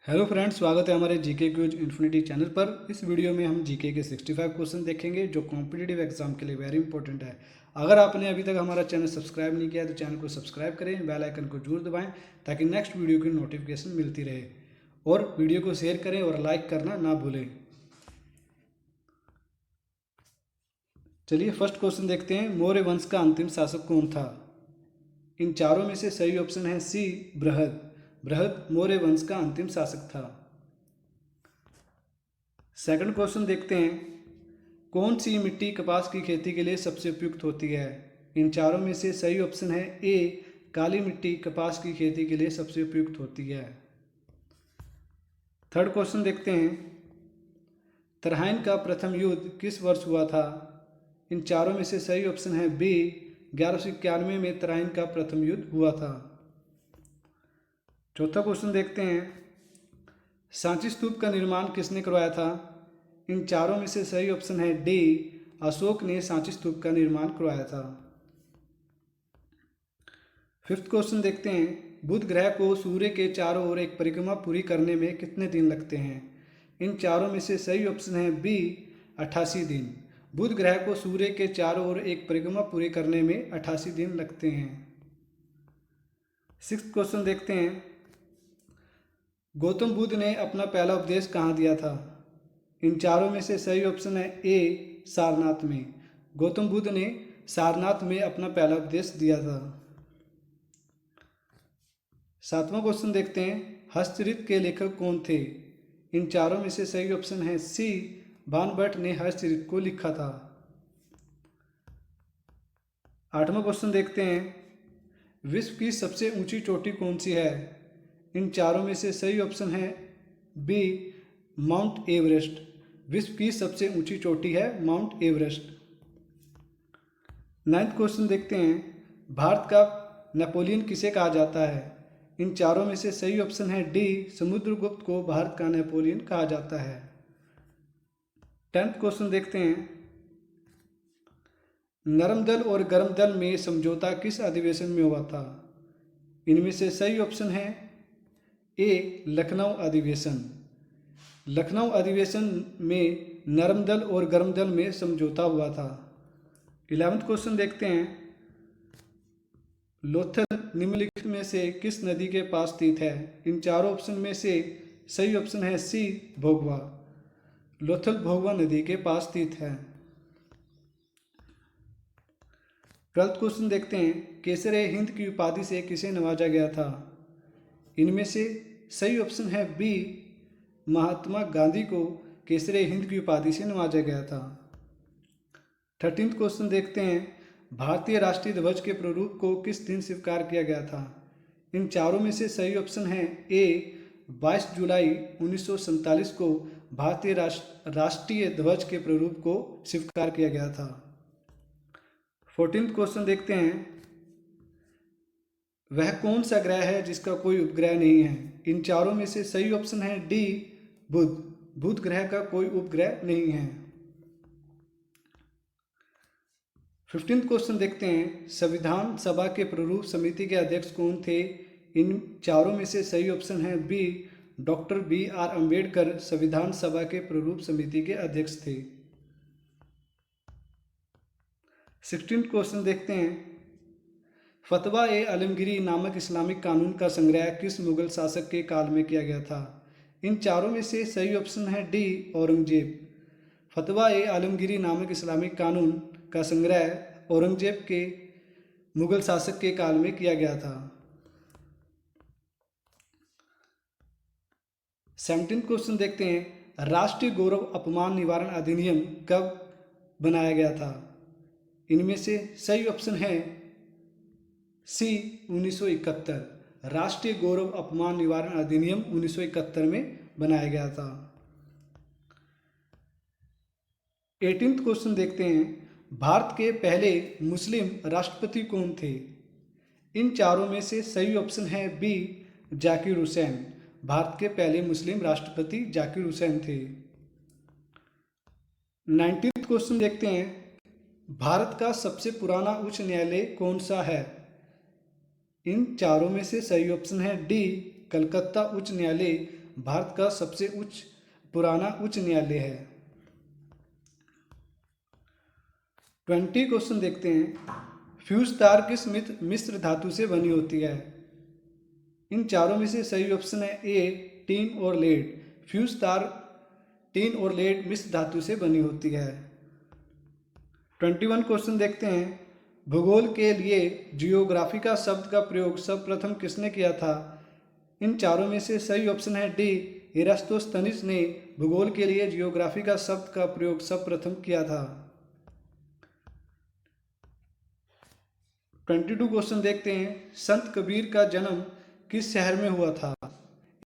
Hello friends, स्वागत है हमारे जीके क्विज इन्फिनिटी चैनल पर। इस वीडियो में हम जीके के 65 क्वेश्चन देखेंगे जो कॉम्पिटिटिव एग्जाम के लिए वेरी इंपॉर्टेंट है। अगर आपने अभी तक हमारा चैनल सब्सक्राइब नहीं किया है तो चैनल को सब्सक्राइब करें, बेल आइकन को जरूर दबाएं ताकि नेक्स्ट वीडियो की नोटिफिकेशन मिलती रहे। और वीडियो को शेयर करें और लाइक करना ना भूलें। चलिए फर्स्ट क्वेश्चन देखते हैं। मौर्य वंश का अंतिम शासक कौन था? इन चारों में से सही ऑप्शन है सी, बृहद। बृहद मौर्य वंश का अंतिम शासक था। सेकंड क्वेश्चन देखते हैं। कौन सी मिट्टी कपास की खेती के लिए सबसे उपयुक्त होती है? इन चारों में से सही ऑप्शन है ए, काली मिट्टी कपास की खेती के लिए सबसे उपयुक्त होती है। थर्ड क्वेश्चन देखते हैं। तराइन का प्रथम युद्ध किस वर्ष हुआ था? इन चारों में से सही ऑप्शन है बी, 1191 में तराइन का प्रथम युद्ध हुआ था। चौथा क्वेश्चन देखते हैं। सांची स्तूप का निर्माण किसने करवाया था? इन चारों में से सही ऑप्शन है डी, अशोक ने सांची स्तूप का निर्माण करवाया था। फिफ्थ क्वेश्चन देखते हैं। बुध ग्रह को सूर्य के चारों ओर एक परिक्रमा पूरी करने में कितने दिन लगते हैं? इन चारों में से सही ऑप्शन है बी, 88 दिन। बुध ग्रह को सूर्य के चारों ओर एक परिक्रमा पूरी करने में 88 दिन लगते हैं। सिक्स्थ क्वेश्चन देखते हैं। गौतम बुद्ध ने अपना पहला उपदेश कहाँ दिया था? इन चारों में से सही ऑप्शन है ए, सारनाथ में। गौतम बुद्ध ने सारनाथ में अपना पहला उपदेश दिया था। सातवां क्वेश्चन देखते हैं। हस्तचरित के लेखक कौन थे? इन चारों में से सही ऑप्शन है सी, बाणभट्ट ने हस्तचरित को लिखा था। आठवां क्वेश्चन देखते हैं। विश्व की सबसे ऊंची चोटी कौन सी है? इन चारों में से सही ऑप्शन है बी, माउंट एवरेस्ट। विश्व की सबसे ऊंची चोटी है माउंट एवरेस्ट। नाइन्थ क्वेश्चन देखते हैं। भारत का नेपोलियन किसे कहा जाता है? इन चारों में से सही ऑप्शन है डी, समुद्रगुप्त को भारत का नेपोलियन कहा जाता है। टेंथ क्वेश्चन देखते हैं। नरम दल और गर्म दल में समझौता किस अधिवेशन में हुआ था? इनमें से सही ऑप्शन है ए, लखनऊ अधिवेशन। लखनऊ अधिवेशन में नरम दल और गर्म दल में समझौता हुआ था। 11वां क्वेश्चन देखते हैं। लोथल निम्नलिखित में से किस नदी के पास स्थित है? इन चारों ऑप्शन में से सही ऑप्शन है सी, भोगवा। लोथल भोगवा नदी के पास स्थित है। 12वां क्वेश्चन देखते हैं। केसरे हिंद की उपाधि से किसे नवाजा गया था? इनमें से सही ऑप्शन है बी, महात्मा गांधी को केसरे हिंद की उपाधि से नवाजा गया था। 13वां क्वेश्चन देखते हैं। भारतीय राष्ट्रीय ध्वज के प्रारूप को किस दिन स्वीकार किया गया था? इन चारों में से सही ऑप्शन है ए, 22 जुलाई 1947 को भारतीय राष्ट्रीय ध्वज के प्रारूप को स्वीकार किया गया था। 14वां क्वेश्चन देखते हैं। वह कौन सा ग्रह है जिसका कोई उपग्रह नहीं है? इन चारों में से सही ऑप्शन है डी, बुध। बुध ग्रह का कोई उपग्रह नहीं है। 15वां क्वेश्चन देखते हैं। संविधान सभा के प्रारूप समिति के अध्यक्ष कौन थे? इन चारों में से सही ऑप्शन है बी, डॉक्टर B.R. अम्बेडकर संविधान सभा के प्रारूप समिति के अध्यक्ष थे। 16वां क्वेश्चन देखते हैं। फतवा ए आलमगीरी नामक इस्लामिक कानून का संग्रह किस मुगल शासक के काल में किया गया था? इन चारों में से सही ऑप्शन है डी, औरंगजेब। फतवा ए आलमगीरी नामक इस्लामिक कानून का संग्रह औरंगजेब के मुगल शासक के काल में किया गया था। 17वां क्वेश्चन देखते हैं। राष्ट्रीय गौरव अपमान निवारण अधिनियम कब बनाया गया था? इनमें से सही ऑप्शन है सी, 1971। राष्ट्रीय गौरव अपमान निवारण अधिनियम 1971 में बनाया गया था। 18वां क्वेश्चन देखते हैं। भारत के पहले मुस्लिम राष्ट्रपति कौन थे? इन चारों में से सही ऑप्शन है बी, जाकिर हुसैन। भारत के पहले मुस्लिम राष्ट्रपति जाकिर हुसैन थे। 19वां क्वेश्चन देखते हैं। भारत का सबसे पुराना उच्च न्यायालय कौन सा है? इन चारों में से सही ऑप्शन है डी, कलकत्ता उच्च न्यायालय भारत का सबसे पुराना उच्च न्यायालय है। 20 क्वेश्चन देखते हैं। फ्यूज तार किस मिश्र धातु से बनी होती है? इन चारों में से सही ऑप्शन है ए, टीन और लेड। फ्यूज तार टीन और लेड मिश्र धातु से बनी होती है। 21 क्वेश्चन देखते हैं। भूगोल के लिए जियोग्राफी का शब्द का प्रयोग सर्वप्रथम किसने किया था? इन चारों में से सही ऑप्शन है डी, इरास्तोस्थनीज ने भूगोल के लिए जियोग्राफी का शब्द का प्रयोग सर्वप्रथम किया था। 22 क्वेश्चन देखते हैं। संत कबीर का जन्म किस शहर में हुआ था?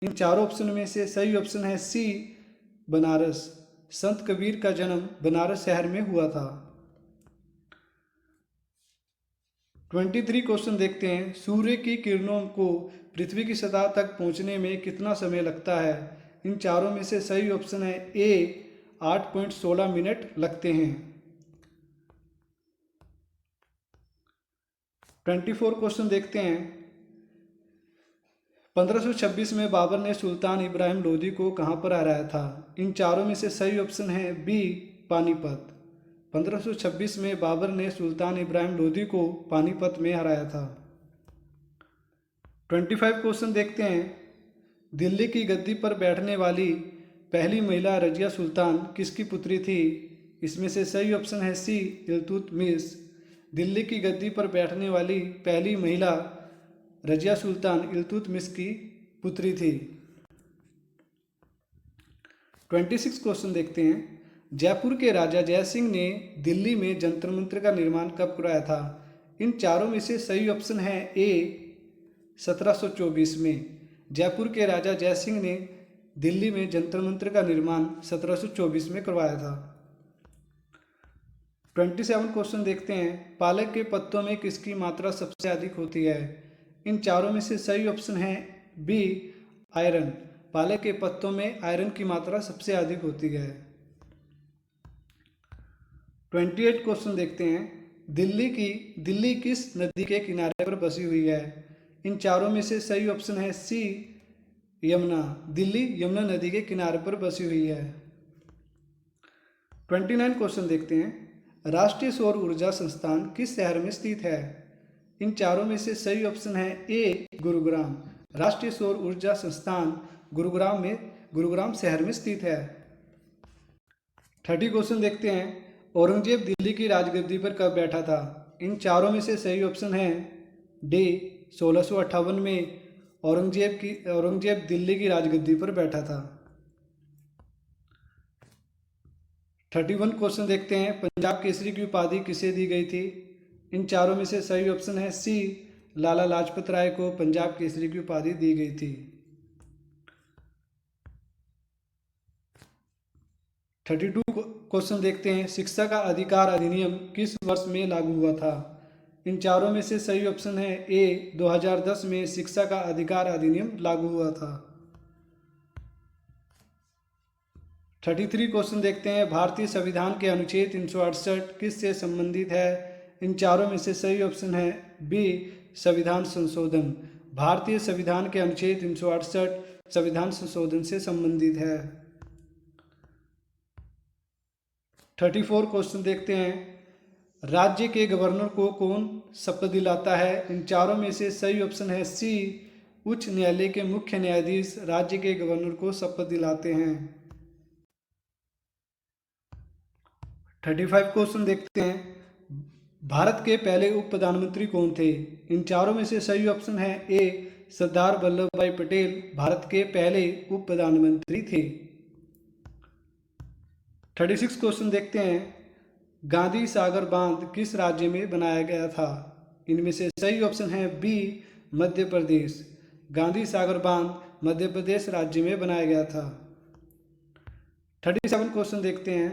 इन चारों ऑप्शन में से सही ऑप्शन है सी, बनारस। संत कबीर का जन्म बनारस शहर में हुआ था। 23 क्वेश्चन देखते हैं। सूर्य की किरणों को पृथ्वी की सतह तक पहुंचने में कितना समय लगता है? इन चारों में से सही ऑप्शन है ए, 8.16 मिनट लगते हैं। 24 क्वेश्चन देखते हैं। 1526 में बाबर ने सुल्तान इब्राहिम लोदी को कहां पर हराया था? इन चारों में से सही ऑप्शन है बी, पानीपत। 1526 में बाबर ने सुल्तान इब्राहिम लोदी को पानीपत में हराया था। 25 क्वेश्चन देखते हैं। दिल्ली की गद्दी पर बैठने वाली पहली महिला रजिया सुल्तान किसकी पुत्री थी? इसमें से सही ऑप्शन है सी, इल्तुतमिश। दिल्ली की गद्दी पर बैठने वाली पहली महिला रजिया सुल्तान इल्तुतमिश की पुत्री थी। 26 क्वेश्चन देखते हैं। जयपुर के राजा जयसिंह ने दिल्ली में जंतर मंतर का निर्माण कब कराया था? इन चारों में से सही ऑप्शन है ए, 1724 में। जयपुर के राजा जयसिंह ने दिल्ली में जंतर मंतर का निर्माण 1724 में करवाया था। 27 क्वेश्चन देखते हैं। पालक के पत्तों में किसकी मात्रा सबसे अधिक होती है? इन चारों में से सही ऑप्शन है बी, आयरन। पालक के पत्तों में आयरन की मात्रा सबसे अधिक होती है। 28 क्वेश्चन देखते हैं। दिल्ली किस नदी के किनारे पर बसी हुई है? इन चारों में से सही ऑप्शन है सी, यमुना। दिल्ली यमुना नदी के किनारे पर बसी हुई है। 29 क्वेश्चन देखते हैं। राष्ट्रीय सौर ऊर्जा संस्थान किस शहर में स्थित है? इन चारों में से सही ऑप्शन है ए, गुरुग्राम। राष्ट्रीय सौर ऊर्जा संस्थान गुरुग्राम शहर में स्थित है। 30 क्वेश्चन देखते हैं। औरंगजेब दिल्ली की राजगद्दी पर कब बैठा था? इन चारों में से सही ऑप्शन है डी, 1658 में औरंगजेब दिल्ली की राजगद्दी पर बैठा था। 31 क्वेश्चन देखते हैं। पंजाब केसरी की उपाधि किसे दी गई थी? इन चारों में से सही ऑप्शन है सी, लाला लाजपत राय को पंजाब केसरी की उपाधि दी गई थी। 32 क्वेश्चन देखते हैं। शिक्षा का अधिकार अधिनियम किस वर्ष में लागू हुआ था? इन चारों में से सही ऑप्शन है ए, 2010 में शिक्षा का अधिकार अधिनियम लागू हुआ था। 33 क्वेश्चन देखते हैं। भारतीय संविधान के अनुच्छेद 368 किस से संबंधित है? इन चारों में से सही ऑप्शन है बी, संविधान संशोधन। भारतीय संविधान के अनुच्छेद 368 संविधान संशोधन से संबंधित है। 34 क्वेश्चन देखते हैं। राज्य के गवर्नर को कौन शपथ दिलाता है? इन चारों में से सही ऑप्शन है सी, उच्च न्यायालय के मुख्य न्यायाधीश राज्य के गवर्नर को शपथ दिलाते हैं। 35 क्वेश्चन देखते हैं। भारत के पहले उप प्रधानमंत्री कौन थे? इन चारों में से सही ऑप्शन है ए, सरदार वल्लभ भाई पटेल भारत के पहले उप प्रधानमंत्री थे। 36 क्वेश्चन देखते हैं। गांधी सागर बांध किस राज्य में बनाया गया था? इनमें से सही ऑप्शन है बी, मध्य प्रदेश। गांधी सागर बांध मध्य प्रदेश राज्य में बनाया गया था। 37 क्वेश्चन देखते हैं।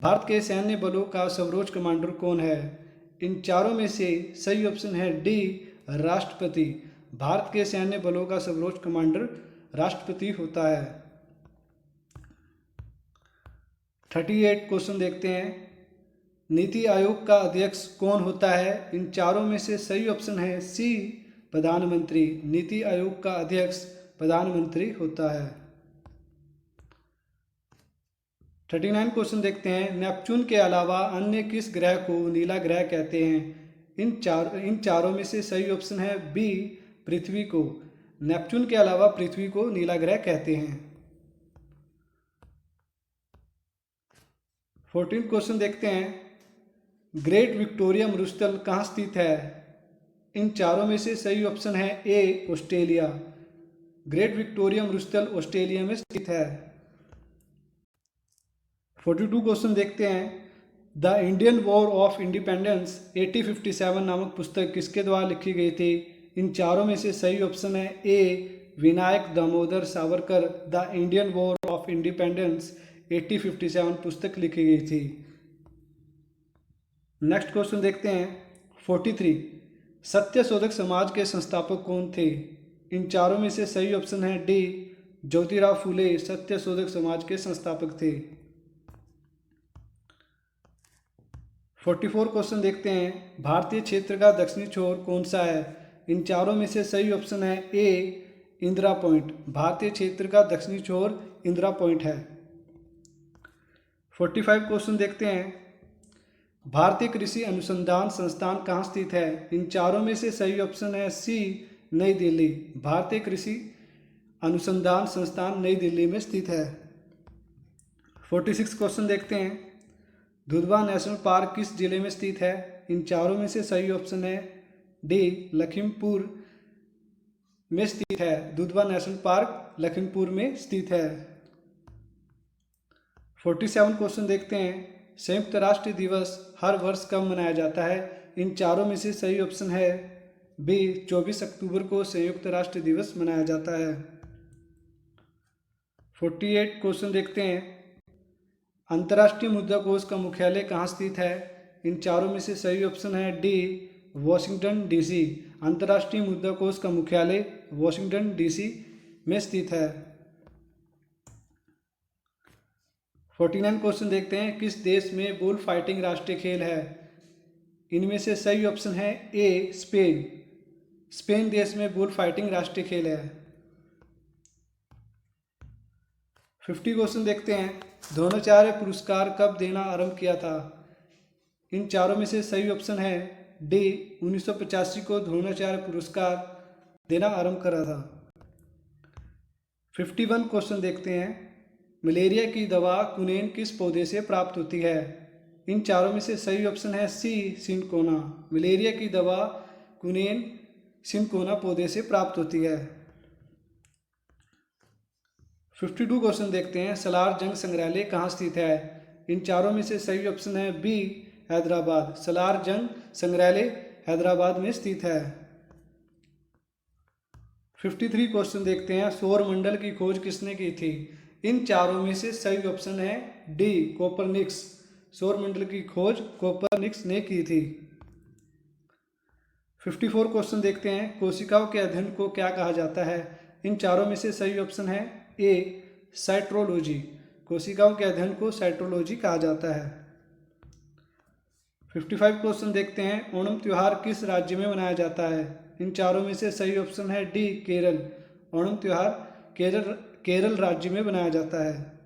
भारत के सैन्य बलों का सर्वोच्च कमांडर कौन है? इन चारों में से सही ऑप्शन है डी, राष्ट्रपति। भारत के सैन्य बलों का सर्वोच्च कमांडर राष्ट्रपति होता है। 38 क्वेश्चन देखते हैं। नीति आयोग का अध्यक्ष कौन होता है? इन चारों में से सही ऑप्शन है सी, प्रधानमंत्री। नीति आयोग का अध्यक्ष प्रधानमंत्री होता है। 39 क्वेश्चन देखते हैं, नेपच्यून के अलावा अन्य किस ग्रह को नीला ग्रह कहते हैं? इन चारों में से सही ऑप्शन है बी, पृथ्वी को। नेपच्यून के अलावा पृथ्वी को नीला ग्रह कहते हैं। 14 क्वेश्चन देखते हैं, ग्रेट विक्टोरिया मरुस्थल कहाँ स्थित है? इन चारों में से सही ऑप्शन है ए, ऑस्ट्रेलिया। ग्रेट विक्टोरिया मरुस्थल ऑस्ट्रेलिया में स्थित है। 42 क्वेश्चन देखते हैं, the Indian war of independence 1857 नामक पुस्तक किसके द्वारा लिखी गई थी? इन चारों में से सही ऑप्शन है A, Vinayak Damodar Savarkar. The Indian war of independence 1857 पुस्तक लिखी गई थी। नेक्स्ट क्वेश्चन देखते हैं, 43, सत्यशोधक समाज के संस्थापक कौन थे? इन चारों में से सही ऑप्शन है डी, ज्योतिराव फूले सत्यशोधक समाज के संस्थापक थे। 44 क्वेश्चन देखते हैं, भारतीय क्षेत्र का दक्षिणी छोर कौन सा है? इन चारों में से सही ऑप्शन है ए, इंदिरा पॉइंट। भारतीय क्षेत्र का दक्षिणी छोर इंदिरा पॉइंट है। 45 क्वेश्चन देखते हैं, भारतीय कृषि अनुसंधान संस्थान कहाँ स्थित है? इन चारों में से सही ऑप्शन है सी, नई दिल्ली। भारतीय कृषि अनुसंधान संस्थान नई दिल्ली में स्थित है। 46 क्वेश्चन देखते हैं, दुधवा नेशनल पार्क किस जिले में स्थित है? इन चारों में से सही ऑप्शन है डी, लखीमपुर में स्थित है। दुधवा नेशनल पार्क लखीमपुर में स्थित है। 47 क्वेश्चन देखते हैं, संयुक्त राष्ट्र दिवस हर वर्ष कब मनाया जाता है? इन चारों में से सही ऑप्शन है बी, 24 अक्टूबर को संयुक्त राष्ट्र दिवस मनाया जाता है। 48 क्वेश्चन देखते हैं, अंतर्राष्ट्रीय मुद्रा कोष का मुख्यालय कहाँ स्थित है? इन चारों में से सही ऑप्शन है डी, वॉशिंगटन डीसी। अंतर्राष्ट्रीय मुद्रा कोष का मुख्यालय वॉशिंगटन डीसी में स्थित है। 49 क्वेश्चन देखते हैं, किस देश में बुल फाइटिंग राष्ट्रीय खेल है? इनमें से सही ऑप्शन है ए, स्पेन। स्पेन देश में बुल फाइटिंग राष्ट्रीय खेल है। 50 क्वेश्चन देखते हैं, द्रोणाचार्य पुरस्कार कब देना आरंभ किया था? इन चारों में से सही ऑप्शन है डी, 1985 को द्रोणाचार्य पुरस्कार देना आरंभ करा था। 51 क्वेश्चन देखते हैं, मलेरिया की दवा कुनेन किस पौधे से प्राप्त होती है? इन चारों में से सही ऑप्शन है सी, सिनकोना। मलेरिया की दवा कुनेन सिनकोना पौधे से प्राप्त होती है। 52 क्वेश्चन देखते हैं, सलार जंग संग्रहालय कहाँ स्थित है? इन चारों में से सही ऑप्शन है बी, हैदराबाद। सलार जंग संग्रहालय हैदराबाद में स्थित है। 53 क्वेश्चन देखते हैं, सौर मंडल की खोज किसने की थी? इन चारों में से सही ऑप्शन है डी, कोपरनिक्स। सौर मंडल की खोज कोपरनिक्स ने की थी। 54 क्वेश्चन देखते हैं, कोशिकाओं के अध्ययन को क्या कहा जाता है? इन चारों में से सही ऑप्शन है ए, साइट्रोलॉजी। कोशिकाओं के अध्ययन को साइट्रोलॉजी कहा जाता है। 55 क्वेश्चन देखते हैं, ओणम त्योहार किस राज्य में मनाया जाता है? इन चारों में से सही ऑप्शन है डी, केरल। ओणम त्योहार केरल राज्य में मनाया जाता है।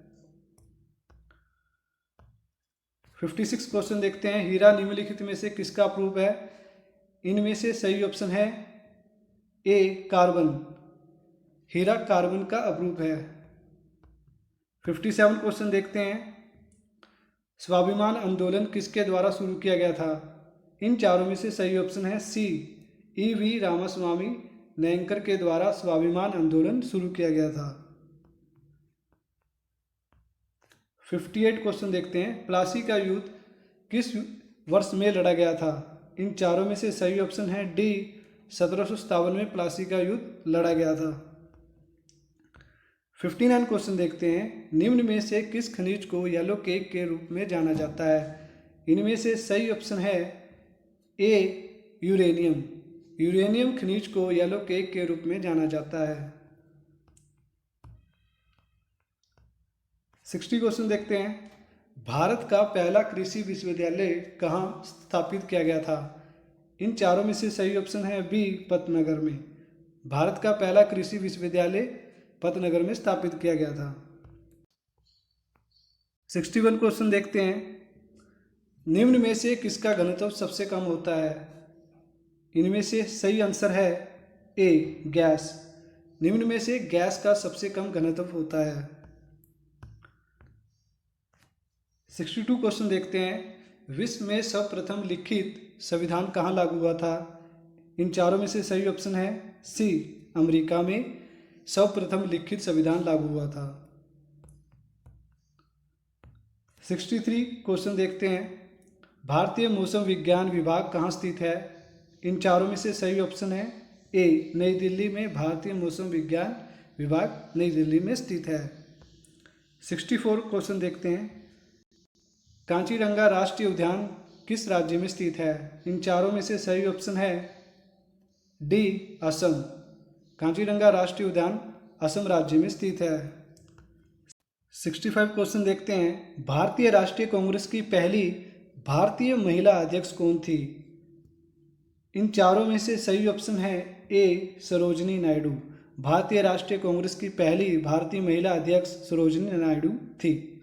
56 क्वेश्चन देखते हैं, हीरा निम्नलिखित में से किसका अप्रूप है? इनमें से सही ऑप्शन है ए, कार्बन। हीरा कार्बन का अप्रूप है। 57 क्वेश्चन देखते हैं, स्वाभिमान आंदोलन किसके द्वारा शुरू किया गया था? इन चारों में से सही ऑप्शन है सी, ई.वी. रामास्वामी नयनकर के द्वारा स्वाभिमान आंदोलन शुरू किया गया था। 58 क्वेश्चन देखते हैं, प्लासी का युद्ध किस वर्ष में लड़ा गया था? इन चारों में से सही ऑप्शन है डी, 1757 में प्लासी का युद्ध लड़ा गया था। 59 क्वेश्चन देखते हैं, निम्न में से किस खनिज को येलो केक के रूप में जाना जाता है? इनमें से सही ऑप्शन है ए, यूरेनियम। यूरेनियम खनिज को येलो केक के रूप में जाना जाता है। 60 क्वेश्चन देखते हैं, भारत का पहला कृषि विश्वविद्यालय कहाँ स्थापित किया गया था? इन चारों में से सही ऑप्शन है बी, पतनगर में। भारत का पहला कृषि विश्वविद्यालय पतनगर में स्थापित किया गया था। 61 क्वेश्चन देखते हैं। निम्न में से किसका घनत्व सबसे कम होता है? इनमें से सही आंसर है ए, गैस। निम्न में से गैस का सबसे कम घनत्व होता है। 62 क्वेश्चन देखते हैं। विश्व में सर्वप्रथम लिखित संविधान कहाँ लागू हुआ था? इन चारों में से सही ऑप्शन है सी, अमेरिका में सर्वप्रथम लिखित संविधान लागू हुआ था। 63 क्वेश्चन देखते हैं। भारतीय मौसम विज्ञान विभाग कहाँ स्थित है? इन चारों में से सही ऑप्शन है ए, नई दिल्ली में भारतीय मौसम विज्ञान विभाग नई दिल्ली में स्थित है। 64 क्वेश्चन देखते हैं। कांचीरंगा राष्ट्रीय उद्यान किस राज्य में स्थित है? इन चारों में से सही ऑप्शन है डी, असम। कांचीरंगा राष्ट्रीय उद्यान असम राज्य में स्थित है। 65 क्वेश्चन देखते हैं। भारतीय राष्ट्रीय कांग्रेस की पहली भारतीय महिला अध्यक्ष कौन थी? इन चारों में से सही ऑप्शन है ए, सरोजिनी नायडू। भारतीय राष्ट्रीय कांग्रेस की पहली भारतीय महिला अध्यक्ष सरोजिनी नायडू थी।